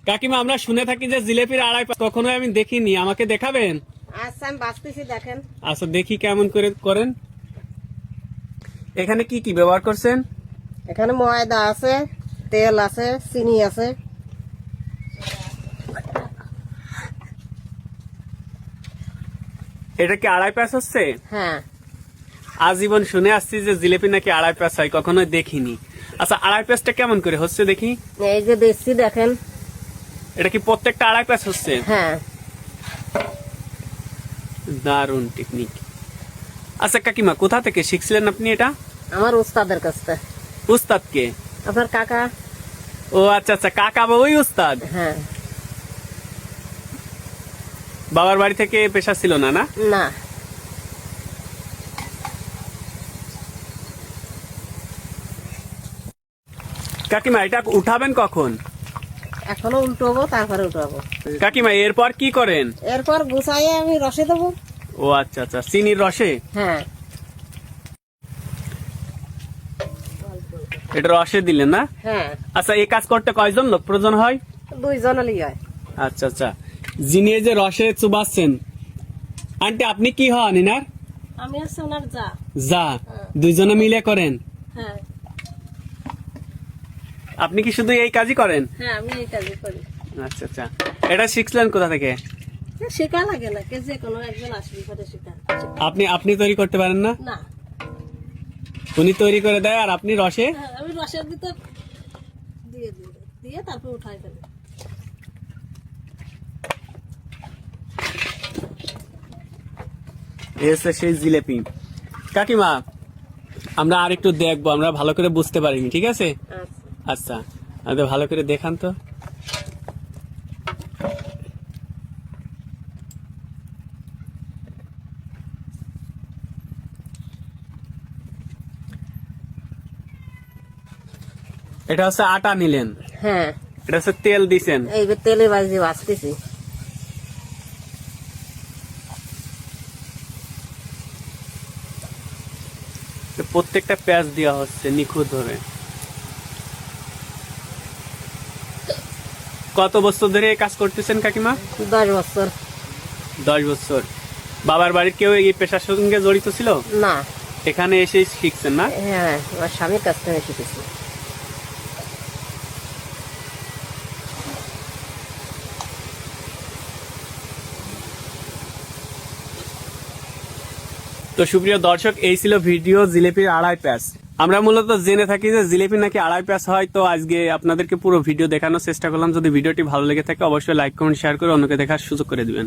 কাকিমা আমরা শুনে থাকি যে জিলেপির আড়াই পাঁচ, কখনোই আমি দেখিনি, আমাকে দেখাবেন? আচ্ছা আমি বাঁচতেছি, দেখেন। আচ্ছা দেখি কেমন করে করেন। এখানে কি কি ব্যবহার করছেন? এখানে ময়দা আছে, তেল আছে, চিনি আছে। এটা কি আড়াই প্যাঁচ হচ্ছে? হ্যাঁ। আজীবন শুনে আসছি যে জিলেপি নাকি আড়াই প্যাঁচ হয়, কখনোই দেখিনি। আচ্ছা আড়াই প্যাঁচটা কেমন করে হচ্ছে দেখি? এই যে দেখছি, দেখেন। এটা কি প্রত্যেকটা আড়াই প্যাঁচ হচ্ছে? হ্যাঁ। দারুণ টেকনিক। আচ্ছা কাকিমা কোথা থেকে শিখছিলেন আপনি এটা? আমার উস্তাদের কাছ থেকে। উস্তাদ কে? আপনার কাকা। ও আচ্ছা আচ্ছা, কাকা বা ওই উস্তাদ? হ্যাঁ। বাবার বাড়ি থেকে পেশা ছিল না? না না। কাকিমা এটা উঠাবেন কখন? এখনো উল্টোবো, তারপরে উঠাবো। কাকিমা এরপর কি করেন? এরপর গুছাইয়ে আমি রসে দেবো। ও আচ্ছা আচ্ছা, চিনির রসে? হ্যাঁ। এটা রসে দিলেন না? হ্যাঁ। আচ্ছা এই কাজ করতে কয়জন লোক প্রয়োজন হয়? 2 জন হলেই হয়। আচ্ছা আচ্ছা, যিনি এই যে রসে চুবাচ্ছেন, আন্টি আপনি কি হন ইনার? আমি হচ্ছে ওনার যা। যা, দুইজনে মিলে করেন? হ্যাঁ। আপনি কি শুধু এই কাজই করেন? হ্যাঁ আমি এই কাজই করি। আচ্ছা আচ্ছা, এটা শিখছিলেন কোথা থেকে? শেখা লাগে না, যে কোনো একজন আসবি করে শেখা। আপনি তৈরি করতে পারেন না? না। উনি তৈরি করে দেয় আর আপনি রসে? হ্যাঁ, আমি রসের ভিতর দিয়ে তারপর উঠাই ফেলি। এসে সেই জিলেপি। কাকিমা আমরা আর একটু দেখবো, আমরা ভালো করে বুঝতে পারিনি, ঠিক আছে? আচ্ছা। আচ্ছা আমাদের ভালো করে দেখান তো। এটা হচ্ছে আটা নিলেন, হ্যাঁ। এটা হচ্ছে তেল দিছেন, এই যে তেলে ভাজতেছি। প্রত্যেকটা পেঁয়াজ দেওয়া হচ্ছে নিখুঁত ভাবে। কত বছর ধরে এই কাজ করতেছেন কাকিমা? 10 বছর। 10 বছর। বাবার বাড়ির কেউ এই পেশার সঙ্গে জড়িত ছিল না। এখানে এসে শিখছেন না? হ্যাঁ আমার স্বামীর কাছ থেকে শিখেছি। তো সুপ্রিয় দর্শক, এই ছিল ভিডিও জিলেপির আড়াই প্যাঁচ। আমরা মূলত জেনে থাকি যে জিলেপি নাকি আড়াই প্যাঁচ হয়, তো আজকে আপনাদেরকে পুরো ভিডিও দেখানোর চেষ্টা করলাম। যদি ভিডিওটি ভালো লেগে থাকে অবশ্যই লাইক কমেন্ট শেয়ার করে অন্যকে দেখার সুযোগ করে দিবেন।